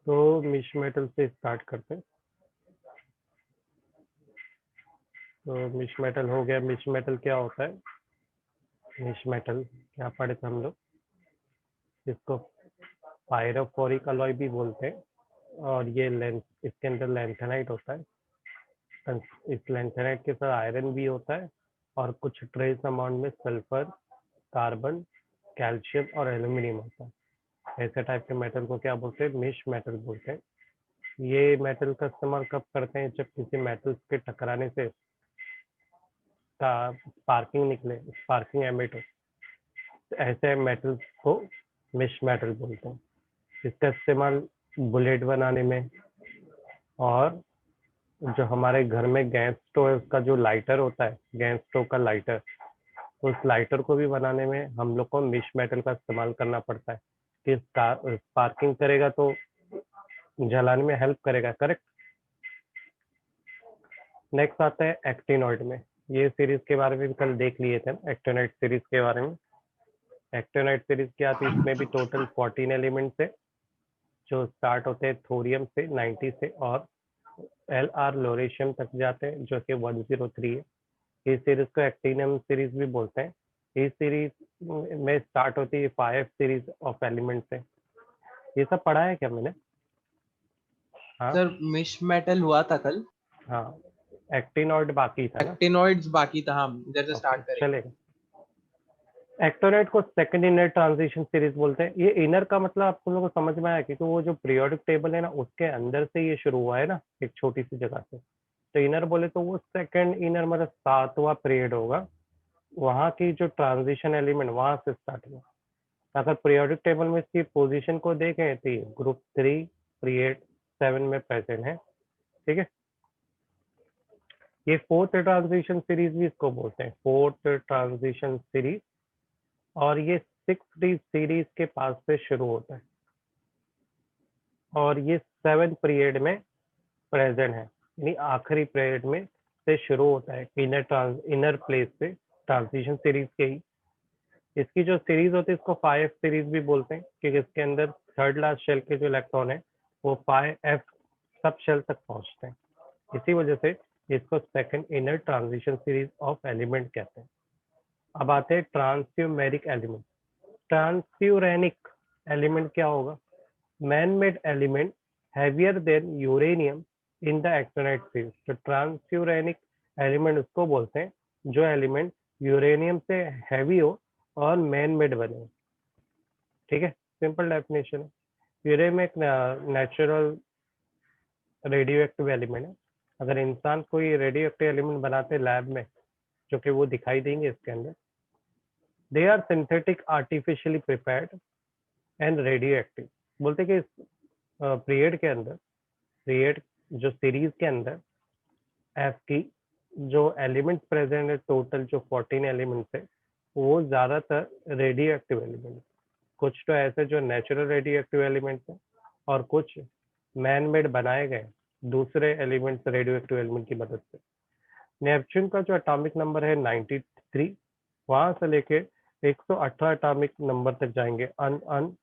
तो मिश मेटल से स्टार्ट करते हैं। तो मिश मेटल हो गया। मिश मेटल क्या होता है? मिश मेटल क्या पढ़े थे हम लोग? इसको पायरोफोरिक अलॉय भी बोलते हैं, और ये लेंथ, इसके अंदर लैंथेनाइट होता है। इस लैंथेनाइट के साथ आयरन भी होता है, और कुछ ट्रेस अमाउंट में सल्फर, कार्बन, कैल्शियम और एल्यूमिनियम होता है। ऐसे टाइप के मेटल को क्या बोलते हैं? मिश मेटल बोलते हैं। ये मेटल का इस्तेमाल कब करते हैं? जब किसी मेटल्स के टकराने से का स्पार्किंग निकले, स्पार्किंग एमिट हो, ऐसे मेटल्स को मिश मेटल बोलते हैं। इसका इस्तेमाल बुलेट बनाने में, और जो हमारे घर में गैस स्टोव है उसका जो लाइटर होता है, गैस स्टोव का लाइटर, उस लाइटर को भी बनाने में हम लोग को मिश मेटल का इस्तेमाल करना पड़ता है कि स्पार्किंग करेगा तो जलाने में हेल्प करेगा। करेक्ट। नेक्स्ट आता है एक्टिनॉइड में। ये सीरीज के बारे में भी कल देख लिए थे, एक्टिनॉइड सीरीज के बारे में। एक्टिनॉइड सीरीज क्या थी? इसमें भी टोटल 14 एलिमेंट्स है, जो स्टार्ट होते हैं थोरियम से 90 से, और Lr लोरेशियम तक जाते हैं, जो कि 103 है। इस सीरीज को एक्टिनियम सीरीज भी बोलते हैं। इस सीरीज में स्टार्ट होती है 5 सीरीज ऑफ एलिमेंट से। ये सब पढ़ा है क्या मैंने? हाँ सर मिश मेटल हुआ था कल, हाँ, एक्टिनॉइड बाकी था ना। एक्टिनॉइड्स बाकी था, हम इधर से ओके, स्टार्ट करेंगे। चलेगा। एक्टोनाइट को सेकंड इनर ट्रांजिशन सीरीज बोलते हैं। ये इनर का मतलब आप तुम लोगों को समझ में आया, क्योंकि वो जो पीरियोडिक टेबल है ना, उसके अंदर से ये शुरू हुआ है ना, एक छोटी सी जगह से। तो इनर बोले तो वो सेकंड इनर, मतलब 7वां पीरियड होगा। वहाँ की जो ट्रांजिशन एलिमेंट वहां से स्टार्ट हुआ। अगर पीरियोडिक टेबल में इसकी पोजीशन को देखें तो ग्रुप 3 पीरियड 7 में प्रेजेंट है। ठीक है। ये फोर्थ ट्रांजिशन सीरीज भी इसको बोलते हैं, फोर्थ ट्रांजिशन सीरीज। और ये 6D सीरीज के पास से शुरू होता है, और ये 7 पीरियड में प्रेजेंट है, यानी आखिरी पीरियड में से शुरू होता है, इनर प्लेस से ट्रांजिशन सीरीज के ही। इसकी जो सीरीज होती है इसको 5F सीरीज भी बोलते हैं, क्योंकि इसके अंदर थर्ड लास्ट शेल के जो इलेक्ट्रॉन है वो 5F सब शेल तक पहुंचते हैं। इसी वजह से इसको second inner transition series of element कहते हैं। अब आते हैं ट्रांसयूमेरिक एलिमेंट। ट्रांसयूरेनिक एलिमेंट क्या होगा? man-made element heavier than uranium in the actinide series। तो ट्रांसयूरेनिक एलिमेंट उसको बोलते हैं जो एलिमेंट यूरेनियम से हैवी हो और मैन मेड बने हो। ठीक है, सिंपल डेफिनेशन है। यूरेनियम एक नेचुरल रेडियो एक्टिव एलिमेंट है। अगर इंसान कोई रेडियो एक्टिव एलिमेंट बनाते लैब में, जो कि वो दिखाई देंगे इसके अंदर, they are synthetic artificially prepared and radioactive. बोलते कि पीरियड के अंदर, पीरियड जो सीरीज के अंदर एफ की जो एलिमेंट्स प्रेजेंट है, टोटल जो 14 एलिमेंट्स है, वो ज़्यादातर रेडियो एक्टिव एलिमेंट। कुछ तो ऐसे जो नेचुरल रेडियो एक्टिव एलिमेंट्स हैं, और कुछ मैन मेड बनाए गए दूसरे एलिमेंट्स, रेडियो एक्टिव एलिमेंट की मदद से। नेपच्यून का जो एटॉमिक नंबर है 93, वहां से लेके 118 एटॉमिक नंबर तक जाएंगे। अन अन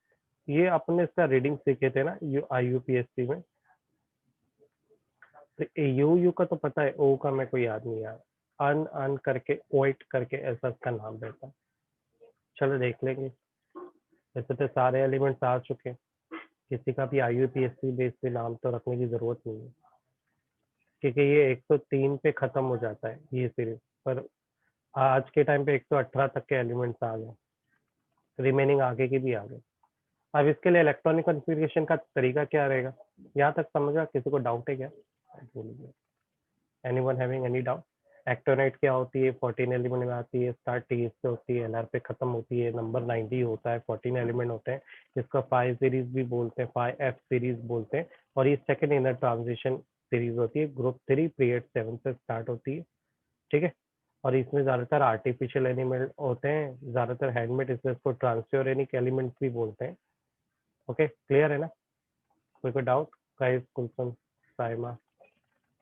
ये अपने इसका रीडिंग सीखे थे ना IUPAC में। तो यू यू का तो पता है, ओ का मेरे को याद नहीं आ रहा। अन अन करके ओइट करके ऐसा इसका नाम रहता है। चलो देख लेंगे। वैसे तो सारे एलिमेंट्स आ चुके हैं, किसी का भी IUPAC बेस पे नाम तो रखने की जरूरत नहीं है, क्योंकि ये 103 पे खत्म हो जाता है ये सीरीज। पर आज के टाइम पे 118 तक के एलिमेंट्स आ गए, रिमेनिंग आगे के भी आ गए। अब इसके लिए इलेक्ट्रॉनिक कॉन्फ़िगरेशन का तरीका क्या रहेगा? यहाँ तक समझा? किसी को डाउट है क्या? Anyone having any doubt? Actinide क्या होती है? 14 एलिमेंट में आती है, स्टार्ट टी से होती है, LR पे खत्म होती है, नंबर 90 होता है, 14 एलिमेंट होते हैं। इसका 5 सीरीज भी बोलते हैं, 5F सीरीज बोलते हैं। और ये सेकंड इनर ट्रांजिशन सीरीज होती है, ग्रुप 3 पीरियड 7 से स्टार्ट होती है। ठीक है। और इसमें ज़्यादातर आर्टिफिशियल एलिमेंट होते हैं, ज़्यादातर हैंडमेड, इसलिए इसको ट्रांसफ्यूरेनिक एलिमेंट्स भी बोलते हैं। ओके, क्लियर है ना? कोई डाउट? गाइस, कुलसन, साइमा,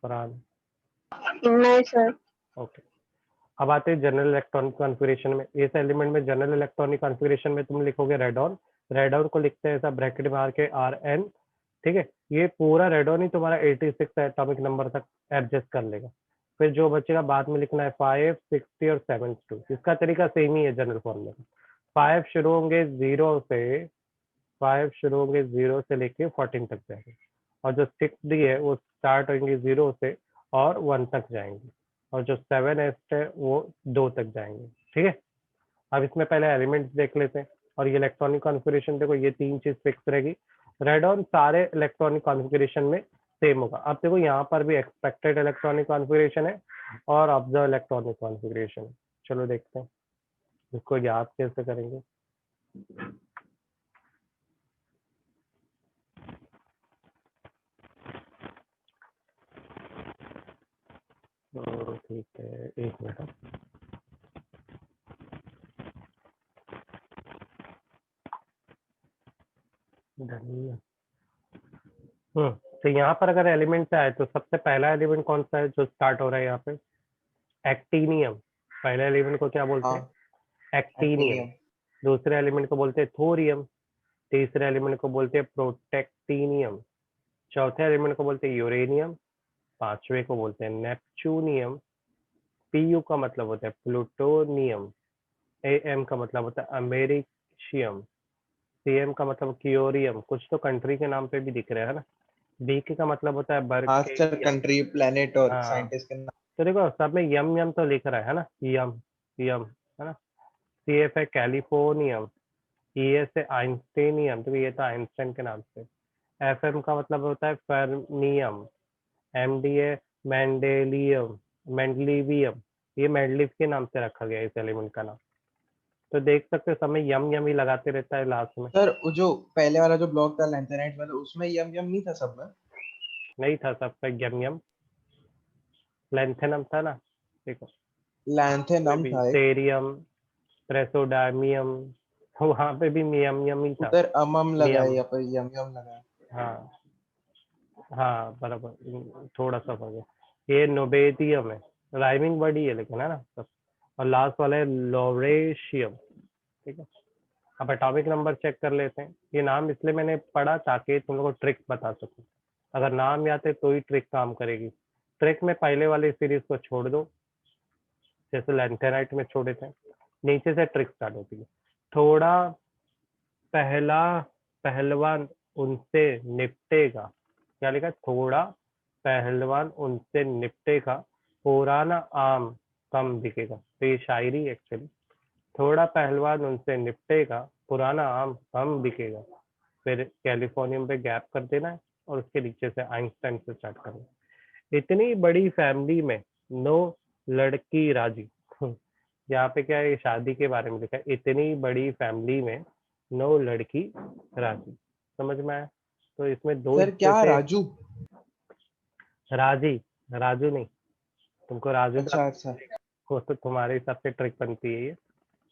फरहान? नहीं सर। ओके। अब आते हैं जनरल इलेक्ट्रॉनिक कॉन्फ़िगरेशन में। इस एलिमेंट में जनरल इलेक्ट्रॉनिक कॉन्फ़िगरेशन में तुम लिखोगे रेडॉन। रेडॉन को लिखते हैं ऐसा ब्रैकेट में आर के RN, ठीक है, ये पूरा रेडॉन ही तुम्हारा 86 एटॉमिक नंबर तक एडजस्ट कर लेगा। फिर जो बचेगा बाद में लिखना है 5, 60 और 72। इसका तरीका सेम ही है जनरल फॉर्मूला का। 5 शुरू होंगे 0 से लेके 14 तक जाएंगे, और जो 6 डी है वो स्टार्ट होंगे 0 से और 1 तक जाएंगे, और जो 7 एस है वो 2 तक जाएंगे। ठीक है, अब इसमें पहले एलिमेंट्स देख लेते हैं, और ये इलेक्ट्रॉनिक कॉन्फ़िगरेशन देखो, ये 3 चीज फिक्स रहेगी। रेडॉन सारे इलेक्ट्रॉनिक कॉन्फ़िगरेशन में सेम होगा। अब देखो यहाँ पर भी एक्सपेक्टेड इलेक्ट्रॉनिक कॉन्फ़िगरेशन है और ऑब्जर्व इलेक्ट्रॉनिक कॉन्फ़िगरेशन है। चलो देखते हैं इसको याद कैसे करेंगे। ठीक है, एक मिनट। तो यहाँ पर अगर एलिमेंट से आए तो सबसे पहला एलिमेंट कौन सा है जो स्टार्ट हो रहा है यहाँ पे? एक्टीनियम। पहले एलिमेंट को क्या बोलते हैं? हाँ एक्टीनियम। एक्टिनियम दूसरे एलिमेंट को बोलते हैं थोरियम। तीसरे एलिमेंट को बोलते हैं प्रोटेक्टिनियम। चौथे एलिमेंट को बोलते हैं यूरेनियम। पांचवे को बोलते हैं नेपच्यूनियम। पीयू का मतलब होता है प्लूटोनियम। एएम का मतलब होता है अमेरिशियम। सीएम का मतलब क्योरियम। कुछ तो कंट्री के नाम पे भी दिख रहे हैं ना। बीके का मतलब होता है हाँ सर बर्केलियम। कंट्री प्लेनेट और हाँ, साइंटिस्ट के नाम। तो देखो सब में यम यम तो लिख रहा है ना, यम यम, है ना। सीएफ है कैलिफोर्नियम। ईएस है आइंस्टीनियम, तो ये तो आइंस्टाइन के नाम से। एफएम का मतलब होता है फर्मियम। एमडी है मेंडेलियम, मेंडलीवियम। ये मेंडलीव के नाम से रखा गया है इस एलिमेंट का नाम। तो देख सकते हो सब में यम यम ही लगाते रहता है लास्ट में। सर वो जो पहले वाला जो ब्लॉक था लैंथेनाइट वाला उसमें यम यम नहीं था सब में। नहीं था सबका यम यम, लेंथेनम था ना। देखो उसमें लैंथेनम भी था एक। सेरियम, प्रेसोडामियम, तो वहाँ पे भी मियम यम ही था। उधर अमम लगा है मियम, या पर यम यम लगा है। हाँ हाँ बराबर, थोड़ा सा हो गया। ये नोबेटियम है, राइमिंग वर्ड ही है लेकिन, है ना सब। और लास्ट वाला है लोरेशियम। ठीक है, अब एटॉमिक नंबर चेक कर लेते हैं। ये नाम इसलिए मैंने पढ़ा ताकि तुम लोग को ट्रिक बता सकूं। अगर नाम याद है तो ही ट्रिक काम करेगी। ट्रिक में पहले वाली सीरीज को छोड़ दो, जैसे लैंथेनाइट में छोड़े थे। नीचे से ट्रिक स्टार्ट होती है। थोड़ा पहला पहलवान उनसे निपटेगा। क्या लिखा है? थोड़ा पहलवान उनसे निपटेगा, पुराना आम कम बिकेगा। तो ये शायरी एक्चुअली। थोड़ा पहलवान उनसे निपटेगा, पुराना आम कम बिकेगा। फिर कैलिफोर्नियम पे गैप कर देना है, और उसके नीचे से आइंस्टाइन से स्टार्ट करना है। इतनी बड़ी फैमिली में नो लड़की राजी। यहाँ पे क्या है, शादी के बारे में लिखा है। इतनी बड़ी फैमिली में नो लड़की राजी। समझ में आया? तो इसमें दो सर हिस्से क्या थे। राजू। राजी, राजू नहीं। तुमको राजू का अच्छा अच्छा। हो तो तुम्हारे हिसाब से ट्रिक बनती है ये।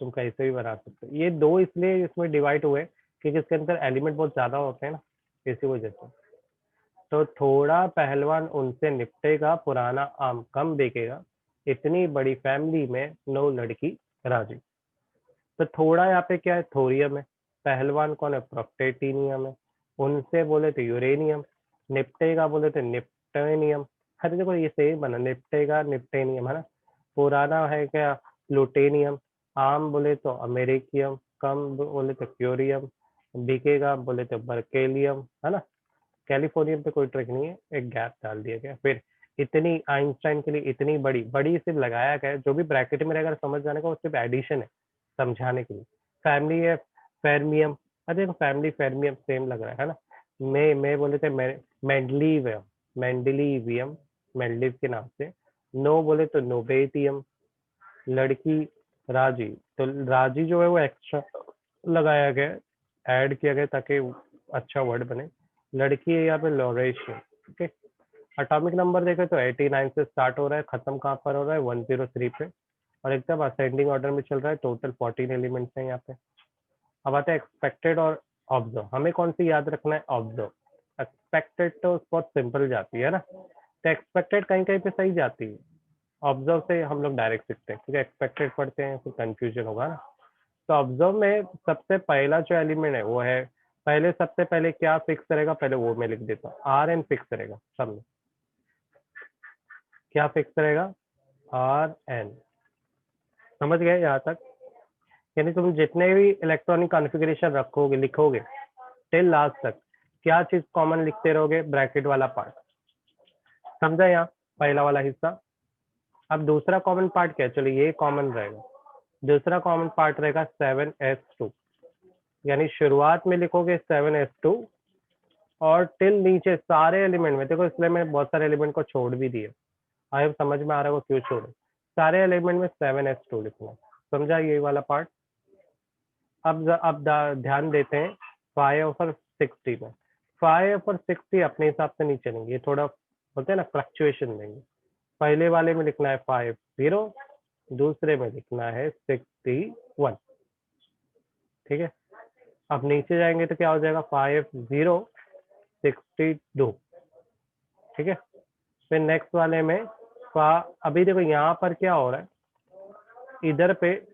तुम कैसे भी बना सकते हो। ये दो इसलिए इसमें डिवाइड हुए क्योंकि इसके अंदर एलिमेंट बहुत ज्यादा होते हैं ना, इसी वजह से। तो थोड़ा पहलवान उनसे निपटेगा, पुराना आम कम बिकेगा। इतनी बड़ी फैमिली में नो लड़की राजी। तो थोड़ा यहाँ पे क्या है? थोरियम है। पहलवान कौन है? प्रोक्टेटिनियम है। उनसे बोले तो यूरेनियम। निपटेगा बोले तो निप्टेनियम। अरे देखो ये सेम बना, निपटेगा निप्टेनियम, है ना। पुराना है क्या? प्लूटेनियम। आम बोले तो अमेरिकियम। कम बोले तो क्यूरियम। बिकेगा बोले तो बर्केलियम, है ना। कैलिफोर्नियम पे कोई ट्रिक नहीं है, एक गैप डाल दिया गया। फिर इतनी, आइंस्टाइन के लिए इतनी बड़ी, बड़ी सिर्फ लगाया गया है। जो भी ब्रैकेट में रहेगा समझ जाने का, वो सिर्फ एडिशन है समझाने के लिए। फैमिली है फेरमियम। अरे देखो फैमिली फेरमियम सेम लग रहा है ना। मैं बोले थे मेंडलीवियम, मेंडलीवियम, मेंडलीव के नाम से। नो बोले तो नोबेटियम। लड़की राजी, तो राजी जो है वो एक्स्ट्रा लगाया गया, ऐड किया गया ताकि अच्छा वर्ड बने। लड़की है यहाँ पे लोरेशियम। ठीक है, एटॉमिक नंबर देखें तो 89 से स्टार्ट हो रहा है, खत्म कहाँ पर हो रहा है? 103 पे। और एकदम असेंडिंग ऑर्डर में चल रहा है। टोटल 14 एलिमेंट्स हैं यहाँ पे। अब आता है एक्सपेक्टेड और ऑब्जर्व। हमें कौन सी याद रखना है? ऑब्जर्व। एक्सपेक्टेड तो बहुत सिंपल जाती है ना, तो एक्सपेक्टेड कहीं कहीं पे सही जाती है। ऑब्जर्व से हम लोग डायरेक्ट सीखते हैं, क्योंकि एक्सपेक्टेड पढ़ते हैं फिर कंफ्यूजन होगा ना। तो ऑब्जर्व में सबसे पहला जो एलिमेंट है वो है पहले सबसे पहले क्या फिक्स रहेगा, पहले वो मैं लिख देता हूँ। आर एन फिक्स रहेगा सब में। क्या फिक्स रहेगा, आर एन। समझ गए यहाँ तक? यानी तुम जितने भी इलेक्ट्रॉनिक कॉन्फ़िगरेशन रखोगे लिखोगे टिल लास्ट तक, क्या चीज कॉमन लिखते रहोगे, ब्रैकेट वाला पार्ट। समझा यहाँ पहला वाला हिस्सा। अब दूसरा कॉमन पार्ट क्या है, चलो ये कॉमन रहेगा। दूसरा कॉमन पार्ट रहेगा 7s2, यानी शुरुआत में लिखोगे 7s2 और टिल नीचे सारे एलिमेंट में। देखो इसलिए मैं बहुत सारे एलिमेंट को छोड़ भी दिए। आई समझ में आ रहा है वो क्यों छोड़े। सारे एलिमेंट में 7s2 लिखना। समझा ये वाला पार्ट? अब ध्यान देते हैं 5 और 60 में। 5 और 60 अपने हिसाब से नहीं चलेंगे, ये थोड़ा बोलते हैं ना फ्लक्चुएशन देंगे। पहले वाले में लिखना है 50, दूसरे में लिखना है 61। ठीक है, अब नीचे जाएंगे तो क्या हो जाएगा 5062। ठीक है, फिर नेक्स्ट वाले में अभी देखो यहाँ पर क्या हो रहा है, इधर पे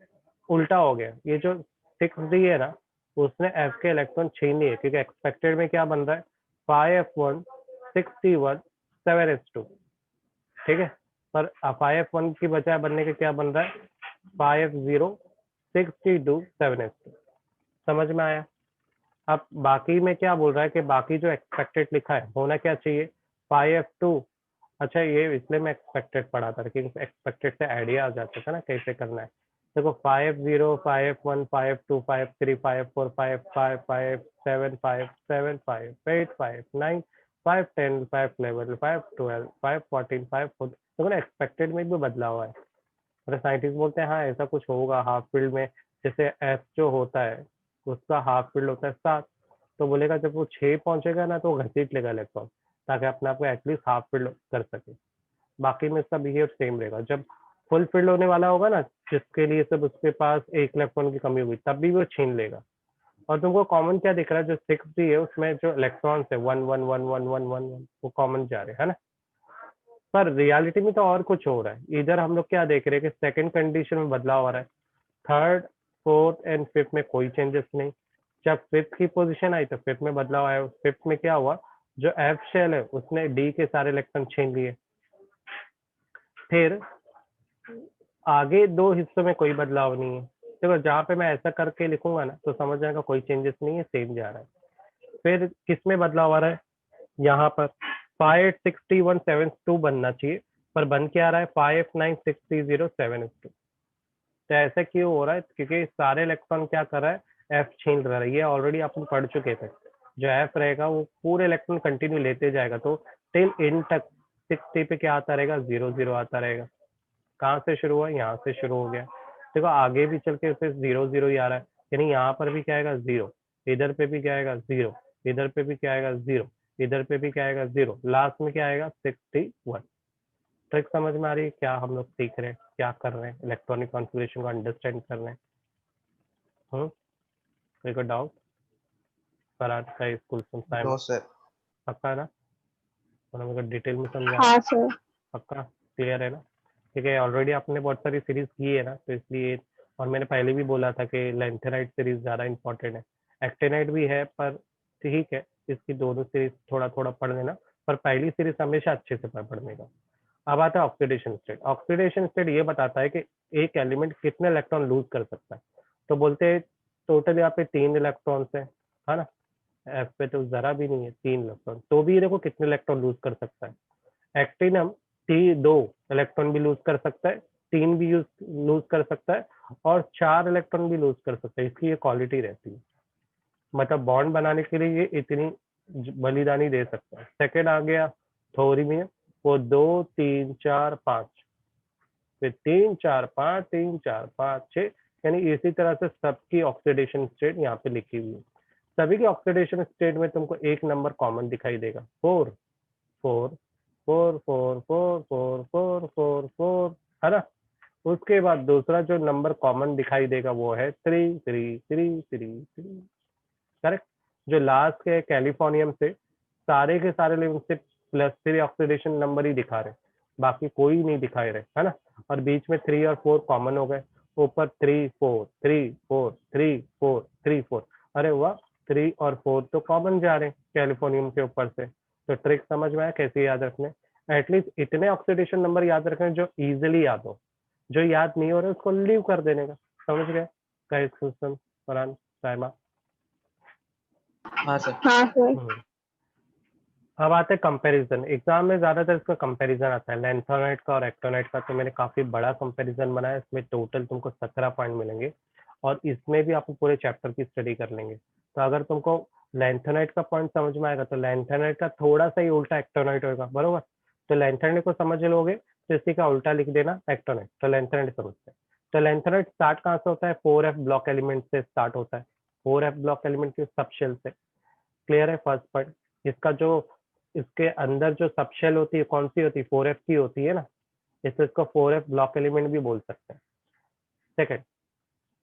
उल्टा हो गया। ये जो 6d है ना, उसने f के इलेक्ट्रॉन छीन लिए, क्योंकि एक्सपेक्टेड में क्या बन रहा है 5f1 61 7s2। ठीक है, पर 5f1 की बजाय बनने के क्या बन रहा है 5f0 62 7s2। समझ में आया? अब बाकी में क्या बोल रहा है कि बाकी जो एक्सपेक्टेड लिखा है होना क्या चाहिए 5f2। अच्छा ये इसलिए मैं एक्सपेक्टेड पढ़ा था, लेकिन एक्सपेक्टेड से आइडिया आ जाता था ना कैसे करना है। देखो 50 51 52 53 54 55 57 57 58 59 510 511 512 514 514। देखो ना एक्सपेक्टेड में भी बदलाव हुआ है। मतलब साइंटिस्ट बोलते हैं हाँ ऐसा कुछ होगा हाफ फील्ड में, जैसे एफ जो होता है उसका हाफ फील्ड होता है 7, तो बोलेगा जब वो 6 पहुंचेगा ना तो वो घसीट लेगा इलेक्ट्रॉन, ताकि अपने आप को एटलीस्ट हाफ फील्ड कर सके। बाकी में इसका बिहेवियर सेम रहेगा। जब फुल फील्ड होने वाला होगा ना, जिसके लिए सब उसके पास एक इलेक्ट्रॉन की कमी होगी, तब भी वो छीन लेगा। और तुमको कॉमन क्या दिख रहा है, जो 6d है उसमें जो इलेक्ट्रॉन्स है 1 1 1 1 1 1 1 वो कॉमन जा रहे हैं, है ना। पर रियलिटी में तो और कुछ हो रहा है। इधर हम लोग क्या देख रहे हैं कि सेकंड कंडीशन में बदलाव आ रहा है, थर्ड फोर्थ एंड फिफ्थ में कोई चेंजेस नहीं। जब फिफ्थ की पोजीशन आई तो फिफ्थ में बदलाव आया। फिफ्थ में क्या हुआ, जो एफ शेल है उसने डी के सारे इलेक्ट्रॉन छीन लिए। फिर आगे दो हिस्सों में कोई बदलाव नहीं है। देखो जहाँ पे मैं ऐसा करके लिखूंगा ना तो समझ जाएगा कोई चेंजेस नहीं है, सेम जा रहा है। फिर किस में बदलाव आ रहा है, यहाँ पर 56172 बनना चाहिए, पर बन क्या आ रहा है 59630 तो ऐसा क्यों हो रहा है, क्योंकि सारे इलेक्ट्रॉन क्या कर रहा है एफ छीन रहा है। ये ऑलरेडी अपन पढ़ चुके थे। जो एफ रहेगा वो पूरे इलेक्ट्रॉन कंटिन्यू लेते जाएगा, तो टिल इन तक 60 पे क्या आता रहेगा 0 0 आता रहेगा। कहाँ से शुरू हुआ, यहाँ से शुरू हो गया। देखो आगे भी चल के उसे 0 0 ही आ रहा है, यानी यहाँ पर भी क्या आएगा 0, इधर पे भी क्या आएगा 0, इधर पे भी क्या आएगा 0, इधर पे भी क्या आएगा 0, लास्ट में क्या आएगा 61। ट्रिक समझ में आ रही है क्या हम लोग सीख रहे हैं, क्या कर रहे हैं, इलेक्ट्रॉनिक कॉन्फ़िगरेशन को अंडरस्टैंड कर रहे हैं। कोई को डाउट? फरहाद का स्कूल सुनता नो है सर। पक्का ना, तो मेरे को डिटेल में समझा हाँ सर। पक्का क्लियर है ना। ठीक है, ऑलरेडी आपने बहुत सारी सीरीज की है ना, तो इसलिए, और मैंने पहले भी बोला था कि लेंथेनाइट सीरीज ज़्यादा इंपॉर्टेंट है। एक्टेनाइट भी है पर ठीक है, इसकी दोनों सीरीज थोड़ा थोड़ा पढ़ लेना, पर पहली सीरीज हमेशा अच्छे से पढ़ने का। अब आता है ऑक्सीडेशन स्टेट। ऑक्सीडेशन स्टेट ये बताता है कि एक एलिमेंट कितने इलेक्ट्रॉन लूज कर सकता है। तो बोलते हैं टोटल यहाँ पे 3 इलेक्ट्रॉन्स है ना। एफ पे तो जरा भी नहीं है 3 इलेक्ट्रॉन, तो भी देखो कितने इलेक्ट्रॉन लूज कर सकता है। एक्टिनम 2 इलेक्ट्रॉन भी लूज कर सकता है, 3 भी लूज कर सकता है, और 4 इलेक्ट्रॉन भी लूज कर सकता है। इसकी ये क्वालिटी रहती है, मतलब बॉन्ड बनाने के लिए ये इतनी बलिदानी दे सकता है। सेकेंड आ गया थोरियम, वो 2 3 4 5, फिर 3 4 5 3 4 5 6, यानी इसी तरह से सबकी ऑक्सीडेशन स्टेट यहाँ पे लिखी हुई है। सभी की ऑक्सीडेशन स्टेट में तुमको एक नंबर कॉमन दिखाई देगा 4 4 4 4 4 4 4 4 4, है ना। उसके बाद दूसरा जो नंबर कॉमन दिखाई देगा वो है 3 3 3 3 3, करेक्ट। जो लास्ट के कैलिफोर्नियम से सारे के सारे लेवल से +3 ऑक्सीडेशन नंबर ही दिखा रहे, बाकी कोई नहीं दिखाई रहे, है ना। और बीच में 3 और 4 कॉमन हो गए, ऊपर 3 4 3 4 3 4 3 4। अरे वाह, 3 और 4 तो कॉमन जा रहे हैं कैलिफोर्नियम के ऊपर से। तो ट्रिक समझ में आया कैसे याद रखने। एटलीस्ट इतने ऑक्सीडेशन नंबर याद रखने जो इजीली याद हो, जो याद नहीं हो रहा उसको लीव कर देने का। समझ गए गाइस? सिस्टम फरहान, साइमा? हाँ सर। हाँ सर। अब आते हैं कंपैरिजन। एग्जाम में ज्यादातर इसका कंपैरिजन आता है लैंथोनाइट का और एक्टोनाइट का। तो मैंने काफी बड़ा कंपैरिजन बनाया, इसमें टोटल तुमको 17 पॉइंट मिलेंगे और इसमें भी आप पूरे चैप्टर की स्टडी कर लेंगे। तो अगर तुमको लैंथोनाइट का पॉइंट समझ में आएगा तो लैंथोनाइट का थोड़ा सा ही उल्टा एक्टोनाइट होगा, बरोबर? तो लैंथोनाइट को समझ लोगे तो इसी का उल्टा लिख देना एक्टोनाइट। तो लैंथोनाइट समझते हैं। तो लैंथोनाइट स्टार्ट कहाँ से होता है? 4f ब्लॉक एलिमेंट से स्टार्ट होता है। 4f ब्लॉक एलिमेंट के सबशेल से। क्लियर है फर्स्ट पॉइंट? इसका जो इसके अंदर जो सबशेल होती है कौन सी होती है? 4f की होती है ना, इसलिए इसको 4f ब्लॉक एलिमेंट भी बोल सकते हैं। सेकंड,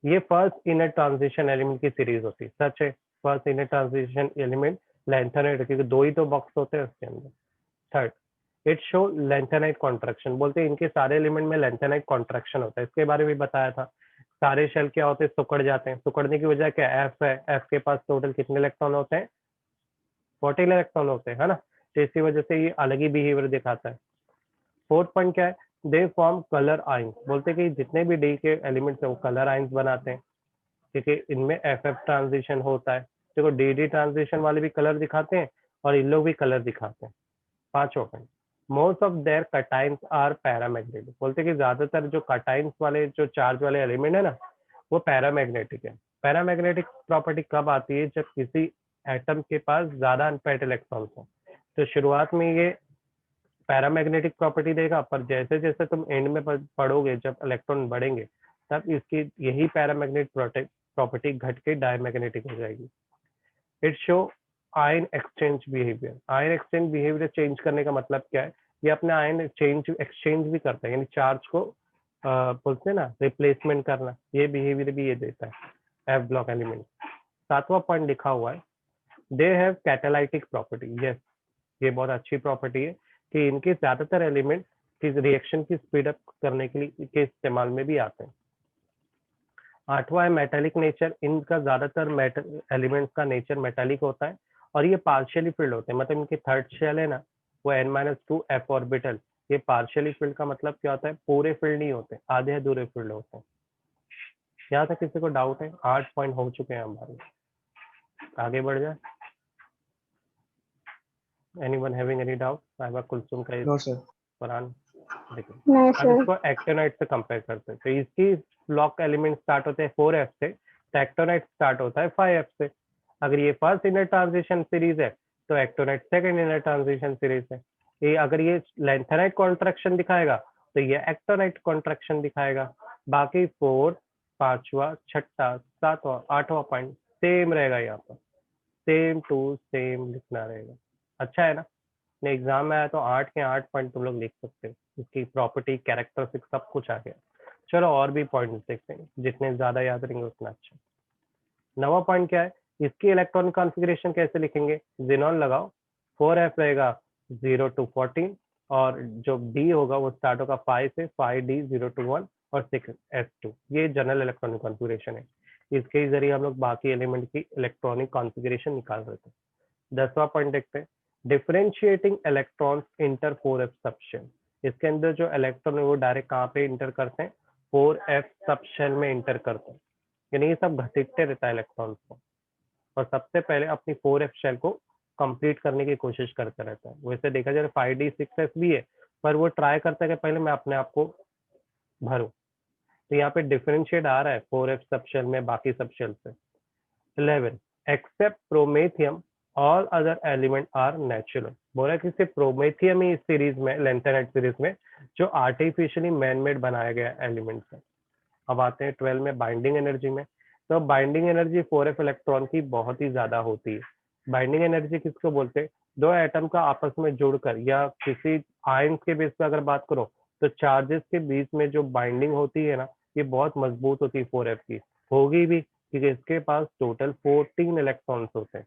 ये फर्स्ट इनर ट्रांजिशन एलिमेंट की सीरीज होती है। सच है, first inner transition element lanthanide, क्योंकि 2 ही तो बॉक्स होते हैं उसके अंदर। Third, it show lanthanide contraction. बोलते हैं इनके सारे एलिमेंट में लैंथोनाइट कॉन्ट्रैक्शन होता है। इसके बारे में भी बताया था। सारे शेल क्या होते हैं? सिकुड़ जाते हैं। सिकुड़ने की वजह क्या? एफ है। एफ के पास टोटल कितने इलेक्ट्रॉन होते हैं? 40 इलेक्ट्रॉन होते हैं, है ना? तो इसी वजह से ये अलग ही बिहेवियर दिखाता है। फोर्थ पॉइंट क्या है? They form colour ions. बोलते हैं कि जितने भी डी के एलिमेंट्स हैं वो कलर आइंस बनाते हैं, क्योंकि इनमें एफ एफ ट्रांजिशन होता है। देखो डी डी ट्रांजिशन वाले भी कलर दिखाते हैं और इन लोग भी कलर दिखाते हैं। पांचवा point, most of their cations are paramagnetic. बोलते हैं कि ज्यादातर जो कटाइंस वाले जो चार्ज वाले एलिमेंट है ना वो पैरामैग्नेटिक है। पैरामैग्नेटिक प्रॉपर्टी कब आती है? जब किसी एटम के पास ज्यादा अनपेयर्ड इलेक्ट्रॉन्स हो। तो शुरुआत में ये पैरामैग्नेटिक प्रॉपर्टी देगा, पर जैसे जैसे तुम एंड में पढ़ोगे जब इलेक्ट्रॉन बढ़ेंगे तब इसकी यही पैरामैग्नेटिक प्रॉपर्टी घट के डायमैग्नेटिक हो जाएगी। It show ion exchange behaviour. Ion exchange behaviour change करने का मतलब क्या है? ये अपने आयन एक्सचेंज भी करता है, यानी चार्ज को बोलते हैं ना रिप्लेसमेंट करना, ये बिहेवियर भी ये देता है एफ ब्लॉक एलिमेंट। सातवां पॉइंट लिखा हुआ है, they have catalytic property. Yes, ये बहुत अच्छी प्रॉपर्टी है कि इनके ज्यादातर एलिमेंट किस रिएक्शन की स्पीड अप करने के लिए के इस्तेमाल में भी आते हैं। आठवां है मेटालिक नेचर। इनका ज्यादातर मेटल एलिमेंट्स का नेचर मेटालिक होता है और ये पार्शियली फिल्ड होते हैं। मतलब इनके थर्ड शेल है ना वो n-2 f ऑर्बिटल, ये पार्शियली फिल्ड का मतलब क्या होता है? पूरे फिल्ड नहीं होते, आधे अधूरे फिल्ड होते हैं। यहाँ तक किसी को डाउट है? 8 पॉइंट हो चुके हैं हमारे, आगे बढ़ जाए। Anyone having any doubt? साहिबा कुलसुम का नो सर। फरहान? देखिए नहीं अब सर। इसको एक्टोनाइट से कंपेयर करते हैं। तो इसकी ब्लॉक एलिमेंट स्टार्ट होते हैं 4f से, तो एक्टोनाइट स्टार्ट होता है 5f से। अगर ये फर्स्ट इनर ट्रांजिशन सीरीज है तो एक्टोनाइट सेकंड इनर ट्रांजिशन सीरीज है। ये अगर ये लैंथोनाइट कॉन्ट्रैक्शन दिखाएगा तो ये एक्टोनाइट कॉन्ट्रैक्शन दिखाएगा। बाकी 4, 5वां, 6वां, 7वां, 8वां पॉइंट सेम रहेगा। यहाँ पर सेम टू सेम लिखना रहेगा। अच्छा है ना? एग्जाम में आया तो 8 के 8 पॉइंट तुम लोग लिख सकते हो। इसकी प्रॉपर्टी, कैरेक्टरिस्टिक सब कुछ आ गया। चलो और भी पॉइंट देखते हैं, जितने ज्यादा याद रहेंगे उतना अच्छा। नवा पॉइंट क्या है? इसकी इलेक्ट्रॉनिक कॉन्फ़िगरेशन कैसे लिखेंगे? जिनॉन लगाओ, 4f रहेगा 0 to 14 और जो d होगा वो स्टार्ट होगा 5 से, 5d 0 to 1 और 6s2। ये जनरल इलेक्ट्रॉनिक कॉन्फ़िगरेशन है। इसके जरिए हम लोग बाकी एलिमेंट की इलेक्ट्रॉनिक कॉन्फ़िगरेशन निकाल सकते हैं। 10वां पॉइंट देखते हैं, differentiating electrons inter 4f subshell. इसके अंदर जो इलेक्ट्रॉन है वो डायरेक्ट कहाँ पे इंटर करते हैं? 4f सबशेल में इंटर करते हैं। यानी ये सब घसीटते रहता है इलेक्ट्रॉन्स को और सबसे पहले अपनी 4f शेल को कंप्लीट करने की कोशिश करता रहता है। वैसे देखा जाए 5d 6s भी है, पर वो ट्राई करता है कि पहले मैं अपने आप को भरूं। तो यहाँ पे डिफरेंशिएट आ रहा है 4f सबशेल में बाकी सबशेल से। 11, except promethium all other element are natural. बोला कि सिर्फ प्रोमेथियम ही इस सीरीज में, लैंथोनाइट सीरीज में, जो आर्टिफिशियली मैन मेड बनाया गया एलिमेंट है। अब आते हैं 12 में बाइंडिंग एनर्जी में। तो बाइंडिंग एनर्जी 4f इलेक्ट्रॉन की बहुत ही ज्यादा होती है। बाइंडिंग एनर्जी किसको बोलते हैं? दो एटम का आपस में जुड़कर या किसी आयंस के बेस पे अगर बात करो तो चार्जेस के बीच में जो बाइंडिंग होती है ना ये बहुत मजबूत होती है 4f की। होगी भी क्योंकि इसके पास टोटल 14 इलेक्ट्रॉन्स होते हैं।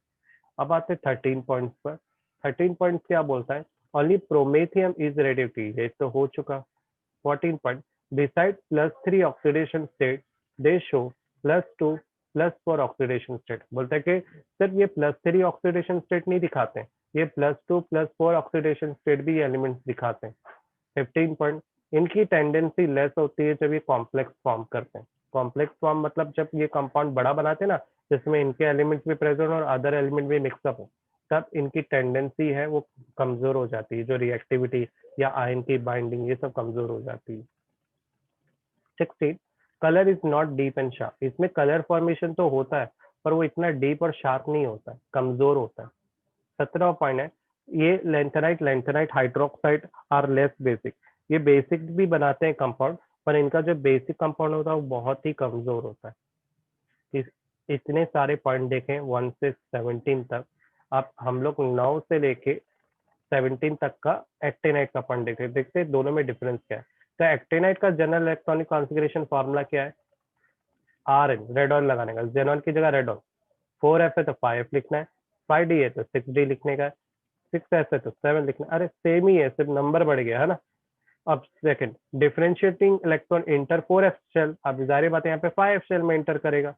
अब आते हैं 13 पॉइंट्स पर। 13 पॉइंट्स क्या बोलता है? Only promethium is radioactive. ये तो हो चुका। 14 point, besides +3 oxidation state, they show +2 +4 oxidation state. बोलता है कि सिर्फ ये +3 ऑक्सीडेशन स्टेट नहीं दिखाते हैं, ये +2 +4 ऑक्सीडेशन स्टेट भी एलिमेंट्स दिखाते हैं। 15 पॉइंट, इनकी टेंडेंसी लेस होती है जब ये कॉम्प्लेक्स फॉर्म करते हैं। कॉम्प्लेक्स फॉर्म मतलब जब ये कंपाउंड बड़ा बनाते हैं ना, जिसमें इनके एलिमेंट्स भी प्रेजेंट और अदर एलिमेंट भी मिक्सअप हो, तब इनकी टेंडेंसी है वो कमजोर हो जाती है, जो रिएक्टिविटी या आयन की बाइंडिंग ये सब कमजोर हो जाती है। 16, colour is not deep and sharp. इसमें कलर फॉर्मेशन तो होता है पर वो इतना डीप और शार्प नहीं होता है, कमजोर होता है। 17 पॉइंट है, ये lanthanide hydroxide are less basic. ये बेसिक भी बनाते हैं कंपाउंड, पर इनका जो बेसिक कंपाउंड होता है वो बहुत ही कमजोर होता है। इतने सारे पॉइंट देखें 1 से 17 तक। आप हम लोग 9 से लेके 17 तक का एक्टिनाइट का पॉइंट देखते हैं दोनों में डिफरेंस क्या है। तो एक्टिनाइट का जनरल इलेक्ट्रॉनिक कॉन्फ़िगरेशन फार्मूला क्या है? Rn, रेड ऑन लगाने का, जेनॉन की जगह रेड ऑन। 4f है तो 5f लिखना है, 5d है तो 6d लिखने का है, 6s है तो 7 लिखना है। अरे सेम ही है, सिर्फ नंबर बढ़ गया है ना। अब second, differentiating electron enter 4f shell. अब जाहिर बात है यहाँ पे 5f शेल में इंटर करेगा।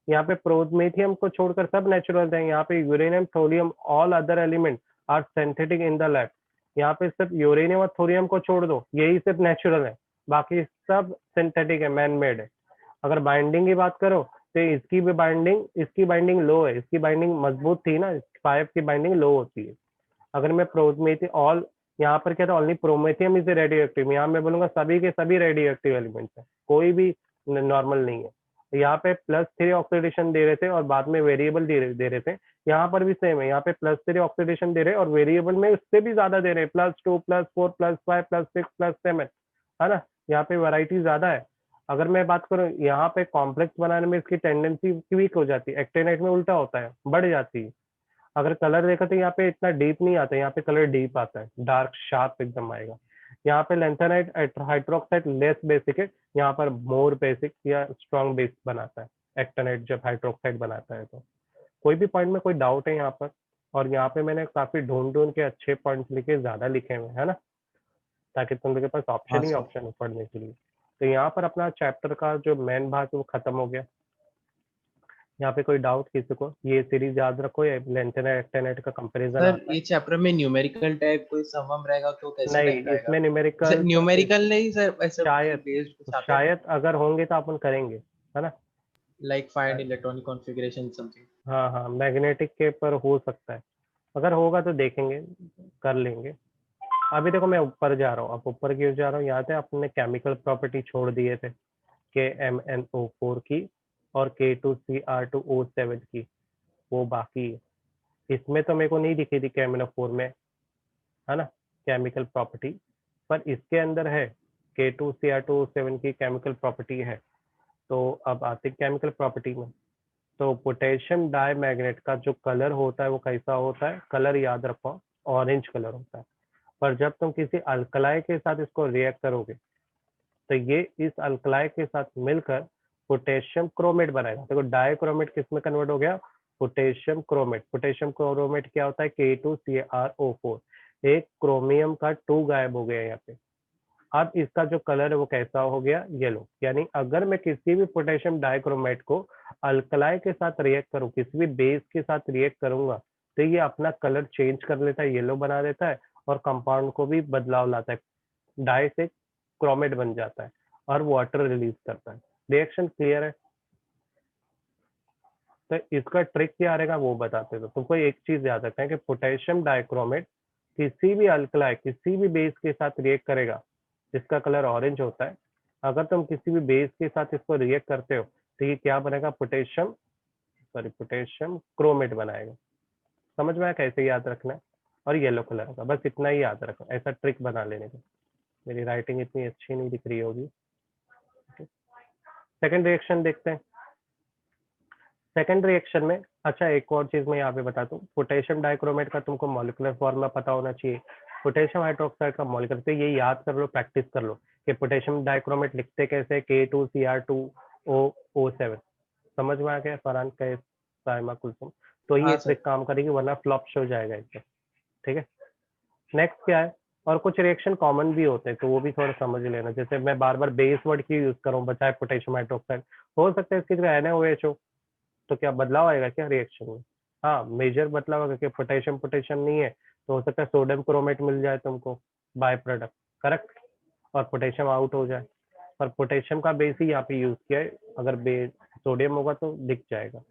यहाँ पे प्रोमेथियम को छोड़कर सब नेचुरल है। यहाँ पे uranium, thorium, all other element are synthetic in the lab. यहाँ पे सिर्फ यूरेनियम और थोरियम को छोड़ दो, यही सिर्फ नेचुरल है, बाकी सब सिंथेटिक है, मैन मेड है। अगर बाइंडिंग की बात करो तो इसकी बाइंडिंग लो है, इसकी बाइंडिंग मजबूत थी ना, 5 की बाइंडिंग लो होती है। अगर मैं प्रोमेथियम ऑल, यहाँ पर क्या था, only promethium is radio active, यहाँ मैं बोलूंगा सभी के सभी रेडियो एक्टिव एलिमेंट्स है, कोई भी नॉर्मल नहीं है। यहाँ पे +3 ऑक्सीडेशन दे रहे थे और बाद में वेरिएबल दे रहे थे। यहाँ पर भी सेम है, यहाँ पे +3 ऑक्सीडेशन दे रहे हैं और वेरिएबल में उससे भी ज्यादा दे रहे हैं, +2 +4 +5 +6 +7, है ना। यहाँ पे वैरायटी ज्यादा है। अगर मैं बात करूँ यहाँ पे कॉम्प्लेक्स बनाने में इसकी टेंडेंसी वीक हो जाती है, एक्टिनाइट में उल्टा होता है, बढ़ जाती है। अगर कलर देखा तो यहाँ पे इतना डीप नहीं आता, यहाँ पे कलर डीप आता है, डार्क शार्प एकदम आएगा। यहाँ पे लेंथेनाइट हाइड्रोक्साइड लेस बेसिक है, यहाँ पर मोर बेसिक या स्ट्रॉन्ग बेस बनाता है एक्टिनाइट जब हाइड्रोक्साइड बनाता है। तो कोई भी पॉइंट में कोई डाउट है यहाँ पर? और यहाँ पे मैंने काफी ढूंढ के अच्छे पॉइंट्स लिखे, ज्यादा लिखे हुए है ना, ताकि तुम लोग के पास हाँ ऑप्शन ही सर। ऑप्शन है पढ़ने के लिए। तो यहाँ पर अपना चैप्टर का जो मेन भाग है वो खत्म हो गया। यहाँ पे कोई डाउट किसी को? ये सीरीज याद रखो, ये लेंथेनाइट एक्टिनाइट का कंपैरिजन सर आता है। ये चैप्टर में न्यूमेरिकल टाइप कोई सम वम रहेगा तो कैसे नहीं, टाइप रहेगा? इसमें सर न्यूमेरिकल तो न्यूमेरिकल नहीं सर, ऐसा शायद बेस्ड कुछ आता है क्या? शायद अगर होंगे तो अपन करेंगे, है ना। Like find electronic configuration something. हाँ हाँ, मैग्नेटिक के पर हो सकता है, अगर होगा तो देखेंगे, कर लेंगे। अभी देखो मैं ऊपर जा रहा हूँ, अब ऊपर क्यों जा रहा हूँ, याद है अपने केमिकल प्रॉपर्टी छोड़ दिए थे, KMnO4 की और K2Cr2O7 की, वो बाकी है। इसमें तो मेरे को नहीं दिखी थी KMnO4 में, है ना, केमिकल प्रॉपर्टी, पर इसके अंदर है, K2Cr2O7 की केमिकल प्रॉपर्टी है। तो अब आते केमिकल प्रॉपर्टी में। तो पोटेशियम डाई मैग्नेट का जो कलर होता है वो कैसा होता है? कलर याद रखो, ऑरेंज कलर होता है। पर जब तुम किसी अल्कलाई के साथ इसको रिएक्ट करोगे तो ये इस अल्कलाई के साथ मिलकर पोटेशियम क्रोमेट बनाएगा। देखो डाई क्रोमेट किस में कन्वर्ट हो गया? Potassium chromate. पोटेशियम क्रोमेट क्या होता है? K2CrO4। एक क्रोमियम का 2 गायब हो गया यहाँ पे। अब इसका जो कलर है वो कैसा हो गया? येलो। यानी अगर मैं किसी भी पोटेशियम डाइक्रोमेट को अल्कलाई के साथ रिएक्ट करूं, किसी भी बेस के साथ रिएक्ट करूंगा, तो ये अपना कलर चेंज कर लेता है, येलो बना देता है और कंपाउंड को भी बदलाव लाता है, डाई से क्रोमेट बन जाता है और वाटर रिलीज करता है। रिएक्शन क्लियर है? तो इसका ट्रिक क्या रहेगा वो बताते हैं। तो तुमको एक चीज याद रखना है कि पोटेशियम डाइक्रोमेट किसी भी अल्कलाई, किसी भी बेस के साथ रिएक्ट करेगा जिसका कलर ऑरेंज होता है। अगर तुम किसी भी बेस के साथ इसको रिएक्ट करते हो तो ये क्या बनेगा? पोटेशियम क्रोमेट बनाएगा। समझ में आया कैसे याद रखना है? और येलो कलर का, बस इतना ही याद रखो, ऐसा ट्रिक बना लेने का। मेरी राइटिंग इतनी अच्छी नहीं दिख रही होगी। सेकंड रिएक्शन देखते हैं। सेकंड रिएक्शन में, अच्छा एक और चीज मैं यहाँ पे बता दूं, पोटेशियम डाइक्रोमेट का तुमको मॉलिक्यूलर फॉर्मूला पता होना चाहिए। पोटेशियम हाइड्रोक्साइड का मॉलिक्यूलर, तो ये याद कर लो, प्रैक्टिस कर लो कि पोटेशियम डाइक्रोमेट लिखते कैसे, K2Cr2O7। समझ में आ गया फरहान कैस साइमा कुलसुम? तो ये हाँ सर। ट्रिक काम करेगी, वरना फ्लॉप हो जाएगा एकदम। ठीक है, नेक्स्ट क्या है? और कुछ रिएक्शन कॉमन भी होते हैं तो वो भी थोड़ा समझ लेना। जैसे मैं बार बार बेस वर्ड की यूज करूँ बचाए पोटेशियम हाइड्रोक्साइड, हो सकता है इसकी जगह NaOH हो, तो क्या बदलाव आएगा क्या रिएक्शन में? हाँ, मेजर बदलाव आएगा कि पोटेशियम पोटेशियम नहीं है तो हो सकता है सोडियम क्रोमेट मिल जाए तुमको बाय प्रोडक्ट, करेक्ट, और पोटेशियम आउट हो जाए। पर पोटेशियम का बेस ही यहाँ पे यूज किया है, अगर बेस सोडियम होगा तो दिख जाएगा।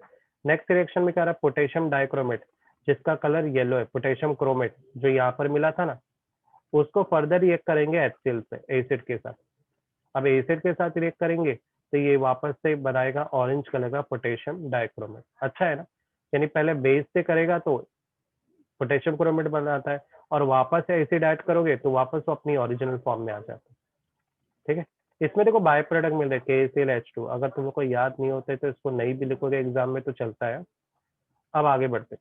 नेक्स्ट रिएक्शन में क्या रहा है, पोटेशियम डाइक्रोमेट जिसका कलर येलो है, पोटेशियम क्रोमेट जो यहाँ पर मिला था ना, उसको फर्दर रिएक्ट करेंगे HCl से एसिड के साथ। अब एसिड के साथ रिएक्ट करेंगे तो ये वापस से बनाएगा ऑरेंज कलर का पोटेशियम डाइक्रोमेट। अच्छा है ना, यानी पहले बेस से करेगा तो पोटेशियम क्रोमेट बनाता है और वापस से एसिड ऐड करोगे तो वापस वो अपनी ओरिजिनल फॉर्म में आ जाता है। ठीक है, इसमें देखो बाय प्रोडक्ट मिल रहे KClH2, अगर तुमको याद नहीं होते तो इसको नहीं भी लिखोगे एग्जाम में तो चलता है। अब आगे बढ़ते,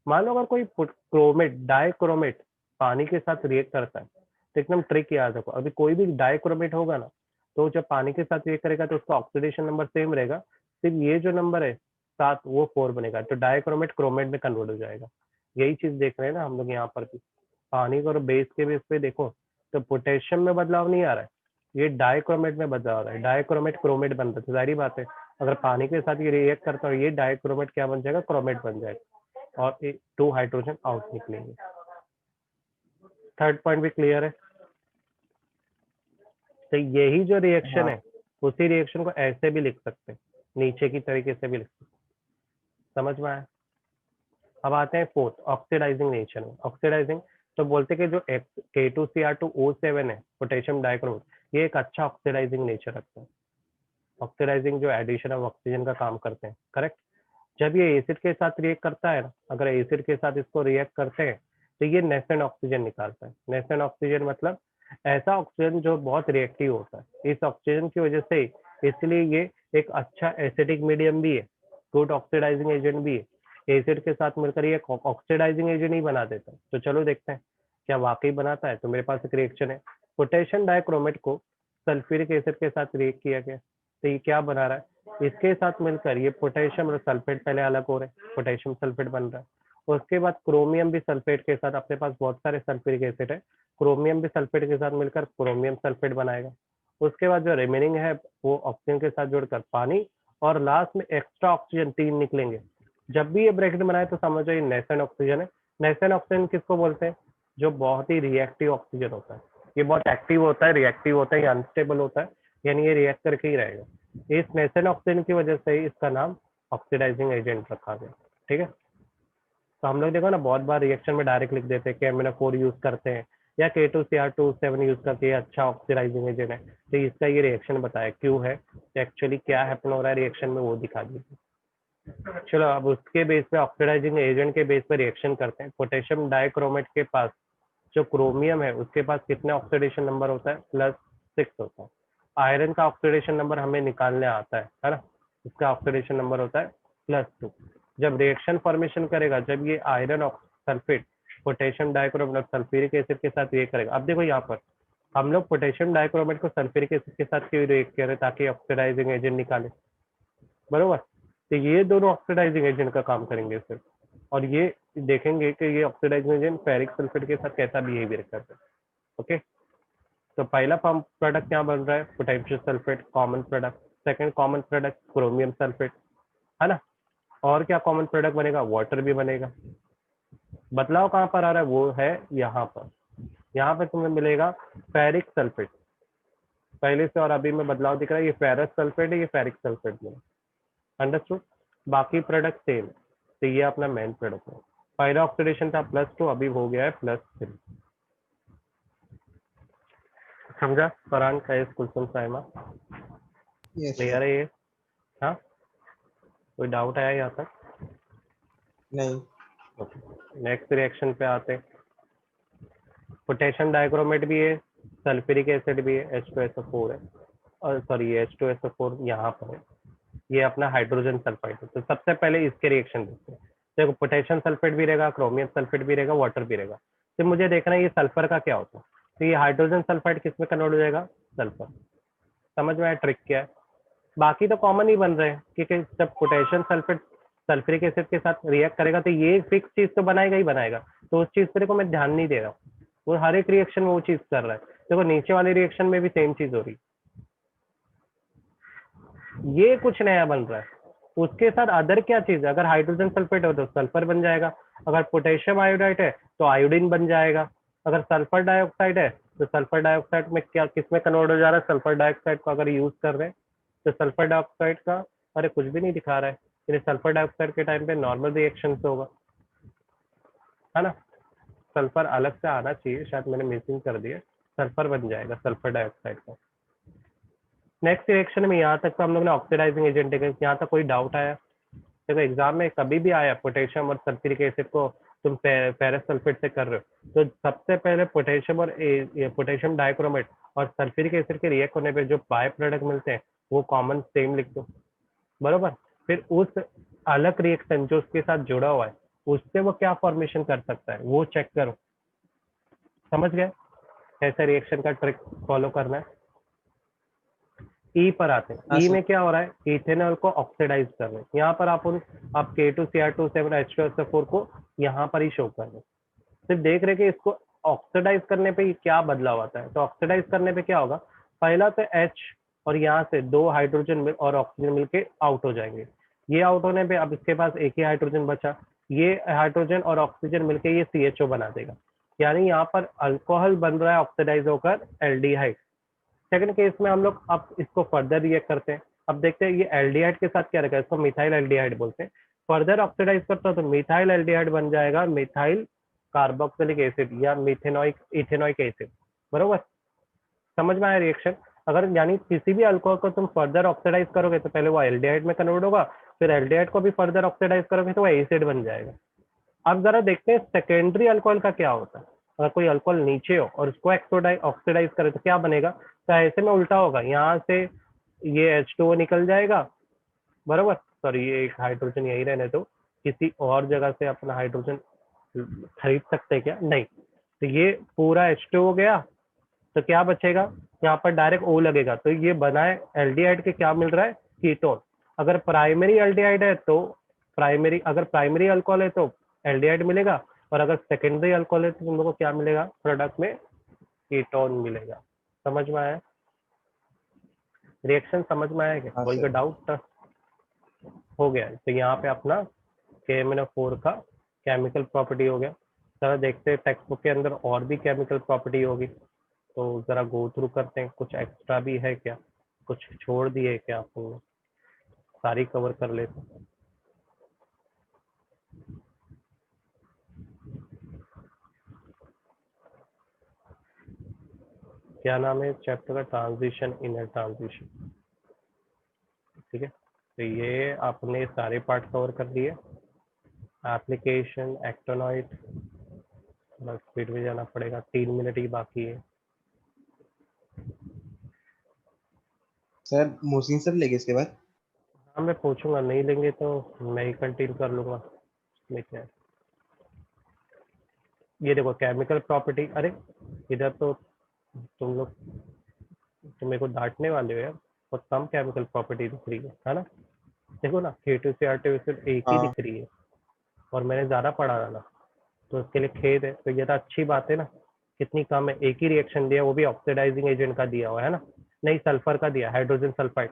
मान लो अगर कोई क्रोमेट डाइक्रोमेट पानी के साथ रिएक्ट करता है तो एकदम ट्रिक याद रखो, अभी कोई भी डाइक्रोमेट होगा ना तो जब पानी के साथ रिएक्ट करेगा तो उसका ऑक्सीडेशन नंबर सेम रहेगा, सिर्फ ये जो नंबर है 7 वो 4 बनेगा, तो डाइक्रोमेट क्रोमेट में कन्वर्ट हो जाएगा। यही चीज देख रहे हैं ना हम लोग यहाँ पर भी, पानी को बेस के बेस पे देखो तो पोटेशियम में बदलाव नहीं आ रहा है, ये डाइक्रोमेट में बदलाव आ रहा है, डाइक्रोमेट क्रोमेट बन रहा है। तो जाहिर बात है अगर पानी के साथ ये रिएक्ट करता है ये डाइक्रोमेट क्या बन जाएगा, क्रोमेट बन जाएगा और 2 हाइड्रोजन आउट निकलेंगे। थर्ड पॉइंट भी क्लियर है? तो यही जो रिएक्शन हाँ है उसी रिएक्शन को ऐसे भी लिख सकते हैं, नीचे की तरीके से भी लिख सकते हैं। समझ में आया? अब आते हैं फोर्थ, ऑक्सीडाइजिंग नेचर में। ऑक्सीडाइजिंग तो बोलते कि जो K2Cr2O7 है पोटेशियम डाइक्रोमेट, ये एक अच्छा ऑक्सीडाइजिंग नेचर रखता है। ऑक्सीडाइजिंग जो एडिशन ऑफ ऑक्सीजन का काम करते हैं, करेक्ट। जब ये एसिड के साथ रिएक्ट करता है ना, अगर एसिड के साथ इसको रिएक्ट करते हैं तो ये नेसेंट ऑक्सीजन निकालता है। नेसेंट ऑक्सीजन मतलब ऐसा ऑक्सीजन जो बहुत रिएक्टिव होता है। इस ऑक्सीजन की वजह से इसलिए ये एक अच्छा एसिडिक मीडियम भी है, गुड ऑक्सीडाइजिंग एजेंट भी है। एसिड के साथ मिलकर ये ऑक्सीडाइजिंग एजेंट ही बना देता है। तो चलो देखते हैं क्या वाकई बनाता है। तो मेरे पास एक रिएक्शन है, पोटेशियम डाइक्रोमेट को सल्फ्यूरिक एसिड के साथ रिएक्ट किया गया, तो ये क्या बना रहा है, इसके साथ मिलकर ये पोटेशियम और सल्फेट पहले अलग हो रहे हैं, पोटेशियम सल्फेट बन रहा है। उसके बाद क्रोमियम भी सल्फेट के साथ, अपने पास बहुत सारे सल्फ्यूरिक एसिड है, क्रोमियम भी सल्फेट के साथ मिलकर क्रोमियम सल्फेट बनाएगा। उसके बाद जो रिमेनिंग है वो ऑक्सीजन के साथ जुड़कर पानी, और लास्ट में एक्स्ट्रा ऑक्सीजन 3 निकलेंगे। जब भी ये ब्रैकेट बनाए तो समझो ये नेसेंट ऑक्सीजन है। नेसेंट ऑक्सीजन किसको बोलते हैं, जो बहुत ही रिएक्टिव ऑक्सीजन होता है। ये बहुत एक्टिव होता है, रिएक्टिव होता है, ये अनस्टेबल होता है, यानी ये रिएक्ट करके ही रहेगा। इस नेसेंट ऑक्सीजन की वजह से इसका नाम ऑक्सीडाइजिंग एजेंट रखा गया। ठीक है, तो हम लोग देखो ना बहुत बार रिएक्शन में डायरेक्ट लिख देते हैं KMnO4 यूज करते हैं या K2Cr2O7 यूज करते हैं, अच्छा ऑक्सीडाइजिंग एजेंट है। तो इसका ये रिएक्शन बताया क्यों है, एक्चुअली क्या हैपन हो रहा है रिएक्शन में वो दिखा दीजिए। चलो अब उसके बेस पे ऑक्सीडाइजिंग एजेंट के बेस पे रिएक्शन करते हैं। पोटेशियम डाइक्रोमेट के पास जो क्रोमियम है उसके पास कितने ऑक्सीडेशन नंबर होता है, +6 होता है। आयरन का ऑक्सीडेशन नंबर हमें निकालने आता है ना, इसका ऑक्सीडेशन नंबर होता है +2। जब रिएक्शन फॉर्मेशन करेगा, जब ये iron sulphate potassium dichromate sulphuric acid के साथ रिएक्ट करेगा। अब देखो यहाँ पर हम लोग पोटेशियम डाइक्रोमेट को सल्फ्यूरिक एसिड के साथ क्यों रिएक्ट कर रहे हैं, ताकि ऑक्सीडाइजिंग एजेंट निकाले, बरोबर। तो ये दोनों ऑक्सीडाइजिंग एजेंट का काम करेंगे सिर्फ, और ये देखेंगे कि ये ऑक्सीडाइजिंग एजेंट फेरिक सल्फेट के साथ कैसा बिहेवियर करते हैं। ओके, तो पहला फॉर्म प्रोडक्ट क्या बन रहा है, potassium sulphate common product. Second common product chromium sulphate, है ना। और क्या कॉमन प्रोडक्ट बनेगा, वाटर भी बनेगा। बदलाव कहाँ पर आ रहा है, वो है यहाँ पर। यहाँ पे तुम्हें मिलेगा फेरिक सल्फेट, पहले से और अभी में बदलाव दिख रहा है, ये फेरस सल्फेट है, ये फेरिक सल्फेट में। अंडरस्टूड, बाकी प्रोडक्ट सेम। तो ये अपना मेन प्रोडक्ट है। पहला ऑक्सीडेशन था +2, अभी हो गया है +3। समझा फरहान का इस कुलसुम साइमा, यस क्लियर है ये? हाँ, कोई डाउट आया यहाँ तक? नहीं नेक्स्ट रिएक्शन पे आते हैं। पोटेशियम डाइक्रोमेट भी है, सल्फ्यूरिक एसिड भी है, H2SO4 है, और सॉरी ये H2SO4 यहाँ पर है, ये अपना हाइड्रोजन सल्फाइड है। तो सबसे पहले इसके रिएक्शन देखते हैं। देखो पोटेशियम सल्फेट भी रहेगा, क्रोमियम सल्फेट भी रहेगा, वाटर भी रहेगा। तो मुझे देखना है ये सल्फर का क्या होता है। तो ये हाइड्रोजन सल्फाइड किस में कन्वर्ट हो जाएगा, सल्फर। समझ में आया ट्रिक क्या है? बाकी तो कॉमन ही बन रहे हैं, क्योंकि जब पोटेशियम सल्फेट सल्फ्यूरिक एसिड के साथ रिएक्ट करेगा तो ये फिक्स चीज तो बनाएगा ही बनाएगा। तो उस चीज पर को मैं ध्यान नहीं दे रहा हूँ, वो हर एक रिएक्शन में वो चीज कर रहा है। देखो नीचे वाले रिएक्शन में भी सेम चीज हो रही है, ये कुछ नया बन रहा है। उसके साथ अदर क्या चीज है, अगर हाइड्रोजन सल्फेट हो तो सल्फर बन जाएगा, अगर पोटेशियम आयोडाइड है तो आयोडीन बन जाएगा, अगर सल्फर डाइऑक्साइड है तो सल्फर डाइऑक्साइड में क्या किस में कन्वर्ट हो जा रहा है, सल्फर डाइऑक्साइड को अगर यूज कर रहे हैं तो सल्फर डाइऑक्साइड का, अरे कुछ भी नहीं दिखा रहा है, यानी सल्फर डाइऑक्साइड के टाइम पे नॉर्मल रिएक्शन से होगा, है ना। सल्फर अलग से आना चाहिए, शायद मैंने मिसिंग कर दिया, सल्फर बन जाएगा सल्फर डाइऑक्साइड का। नेक्स्ट रिएक्शन में यहाँ तक तो हम लोग ने ऑक्सीडाइजिंग एजेंट देखा, यहाँ तक कोई डाउट आया? देखो एग्जाम में कभी भी आया पोटेशियम और सल्फ्यूरिक एसिड को तुम फेरस सल्फेट से कर रहे हो तो सबसे पहले पोटेशियम और पोटेशियम डाइक्रोमेट और सल्फ्यूरिक एसिड के रिएक्ट होने पे जो बाय प्रोडक्ट मिलते हैं वो कॉमन सेम लिख दो, बरोबर। फिर उस अलग रिएक्शन जो उसके साथ जुड़ा हुआ है उससे वो क्या फॉर्मेशन कर सकता है वो चेक करो, समझ गए कैसे रिएक्शन का ट्रिक फॉलो करना है। ई पर आते हैं, हाँ ई सर। में क्या हो रहा है, इथेनॉल को ऑक्सीडाइज कर रहे हैं, यहाँ पर आप K2Cr2 7H2SO4 को यहाँ पर ही शो कर रहे हैं, सिर्फ देख रहे कि इसको ऑक्सीडाइज करने पे क्या बदलाव आता है। तो ऑक्सीडाइज करने पे क्या होगा, पहला तो H और यहाँ से 2 हाइड्रोजन और ऑक्सीजन मिलके आउट हो जाएंगे, ये आउट होने पे अब इसके पास एक ही हाइड्रोजन बचा, ये हाइड्रोजन और ऑक्सीजन मिलके ये CHO बना देगा, यानी यहाँ पर अल्कोहल बन रहा है ऑक्सीडाइज होकर एल्डिहाइड। सेकंड केस में हम लोग अब इसको फर्दर रिएक्ट करते हैं, अब देखते हैं ये एल्डिहाइड के साथ क्या रखा है, इसको मिथाइल एल्डिहाइड बोलते हैं, फर्दर ऑक्सीडाइज करता है तो मिथाइल एल्डिहाइड बन जाएगा मिथाइल कार्बोक्सिलिक एसिड या मिथेनोइक इथेनोइक एसिड, बरोबर। समझ में आया रिएक्शन? अगर यानी किसी भी अल्कोहल को तुम फर्दर ऑक्सीडाइज करोगे तो पहले वो एल्डिहाइड में कन्वर्ट होगा, फिर एल्डिहाइड को भी फर्दर ऑक्सीडाइज करोगे तो वो एसिड बन जाएगा। अब जरा देखते हैं सेकेंडरी अल्कोहल का क्या होता है, अगर कोई अल्कोहल नीचे हो और उसको ऑक्सीडाइज करे तो क्या बनेगा, तो ऐसे में उल्टा होगा, यहाँ से ये H2O निकल जाएगा, बरोबर। सॉरी ये एक हाइड्रोजन यही रहने दो, किसी और जगह से अपना हाइड्रोजन खरीद सकते हैं क्या, नहीं, तो ये पूरा H2O गया, तो क्या बचेगा, यहाँ पर डायरेक्ट O लगेगा, तो ये बनाए एल्डिहाइड के क्या मिल रहा है, कीटोन। अगर प्राइमरी एल्डिहाइड है तो अगर प्राइमरी अल्कोहल है तो एल्डिहाइड मिलेगा, और अगर सेकेंडरी अल्कोहल है तो तुम लोग को क्या मिलेगा, प्रोडक्ट में कीटोन मिलेगा। समझ में आया रिएक्शन, समझ में आया क्या, हाँ कोई का सर। डाउट हो गया? तो यहाँ पे अपना KMnO4 का केमिकल प्रॉपर्टी हो गया। जरा देखते हैं टेक्स्ट बुक के अंदर और भी केमिकल प्रॉपर्टी होगी, तो जरा गो थ्रू करते हैं, कुछ एक्स्ट्रा भी है क्या, कुछ छोड़ दिए क्या, आप लोगों ने सारी कवर कर लेते हैं। क्या नाम है चैप्टर का, ट्रांजिशन, इनर ट्रांजिशन, ठीक है। तो ये आपने सारे पार्ट कवर कर दिए, एप्लीकेशन एक्टोनॉइट, बस स्पीड में जाना पड़ेगा, 3 मिनट ही बाकी है। सर मोहसिन सर लेंगे इसके बाद? हाँ मैं पूछूंगा, नहीं लेंगे तो मैं ही कंटिन्यू कर लूंगा, इसमें क्या है। ये देखो केमिकल प्रॉपर्टी, अरे इधर तो तुम लोग तो मेरे को डांटने वाले हो यार, बहुत कम केमिकल प्रॉपर्टी दिख रही है ना। देखो ना K2Cr2 सिर्फ एक ही हाँ दिख रही है और मैंने ज्यादा पढ़ा था ना, तो उसके लिए खेद है। तो ये तो अच्छी बात है ना, कितनी कम है, एक ही रिएक्शन दिया, वो भी ऑक्सीडाइजिंग एजेंट का दिया हुआ है ना, नहीं सल्फर का दिया, हाइड्रोजन सल्फाइड।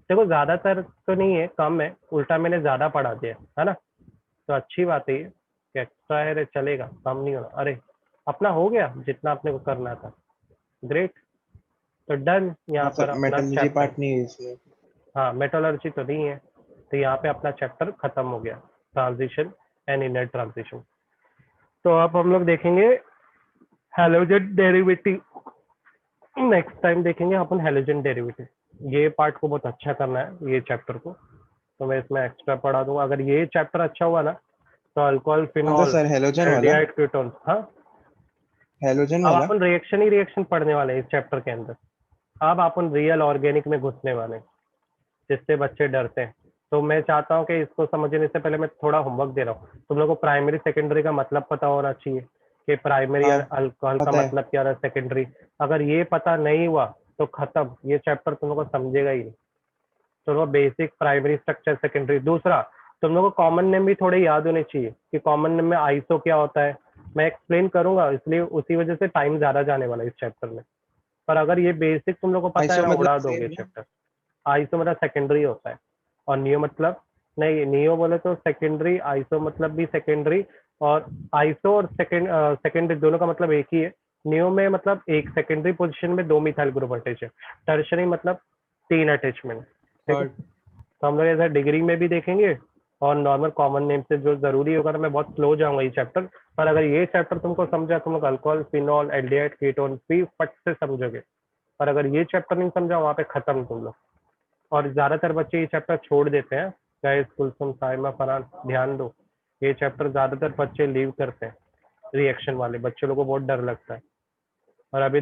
देखो ज्यादातर तो नहीं है, कम है, उल्टा मैंने ज्यादा पढ़ा दिया है ना, तो अच्छी बात है ये कि एक्स्ट्रा है, चलेगा, कम नहीं होना। अरे अपना हो गया जितना अपने को करना था, ग्रेट। तो डन, यहाँ हाँ पर सर, अपना मेटलर्जी चैप्टर, पार्ट नहीं है इसमें। हाँ मेटलर्जी तो नहीं है, तो यहाँ पे अपना चैप्टर खत्म हो गया, ट्रांजिशन एंड इनर ट्रांजिशन। तो अब हम लोग देखेंगे हैलोजन डेरिवेटिव, नेक्स्ट टाइम देखेंगे अपन हैलोजन डेरिवेटिव। ये पार्ट को बहुत अच्छा करना है, ये चैप्टर को, तो मैं इसमें एक्स्ट्रा पढ़ा दूंगा। अगर ये चैप्टर अच्छा हुआ ना तो अल्कोहल, कौन सा फिनॉल, सर, हेलोजन वाला? एल्डिहाइड, कीटोन, हाँ। हेलोजन अब वाला? अपन रिएक्शन ही रिएक्शन पढ़ने वाले हैं इस चैप्टर के अंदर, अब अपन रियल ऑर्गेनिक में घुसने वाले हैं, जिससे बच्चे डरते हैं। तो मैं चाहता हूँ कि इसको समझने से पहले मैं थोड़ा होमवर्क दे रहा हूँ, तुम लोगों को प्राइमरी सेकेंडरी का मतलब पता होना चाहिए कि प्राइमरी हाँ अल्कोहल का पता है। मतलब क्या है, सेकेंडरी। अगर ये पता नहीं हुआ तो खत्म, ये चैप्टर तुम लोग को समझेगा ही नहीं। तुम लोग बेसिक, प्राइमरी, स्ट्रक्चर, सेकेंडरी। दूसरा, तुम लोग को कॉमन नेम भी थोड़े याद होने चाहिए कि कॉमन नेम में आइसो क्या होता है, मैं एक्सप्लेन करूंगा, इसलिए उसी वजह से टाइम ज्यादा जाने वाला है इस चैप्टर में। पर अगर ये बेसिक तुम लोग को पता है आइसो ना, मतलब उड़ा सेम दोगे ना? चैप्टर। आइसो मतलब सेकेंडरी होता है, और नियो मतलब नहीं, नियो बोले तो सेकेंडरी, आइसो मतलब भी सेकेंडरी, और आइसो और सेकेंडरी दोनों का मतलब एक ही है। नियो में मतलब एक सेकेंडरी पोजीशन में 2 मिथाइल ग्रुप अटैच है, टर्शरी मतलब 3 अटैचमेंट। ठीक है, थर्ड। तो हम लोग ऐसा डिग्री में भी देखेंगे, और नॉर्मल कॉमन नेम से जो जरूरी होगा ना, मैं बहुत स्लो जाऊंगा ये चैप्टर, पर अगर ये चैप्टर तुमको समझा, तुम लोग अल्कोहल, फिनॉल, एल्डिहाइड, कीटोन भी फट से समझोगे। पर अगर ये चैप्टर नहीं समझा, वहाँ पे खत्म तुम लोग। और ज्यादातर बच्चे ये चैप्टर छोड़ देते हैं, गाइस कुलसुम, साइमा, फरहान, ध्यान दो, ये चैप्टर ज्यादातर बच्चे लीव करते हैं, रिएक्शन वाले बच्चे लोगों को बहुत डर लगता है। और अभी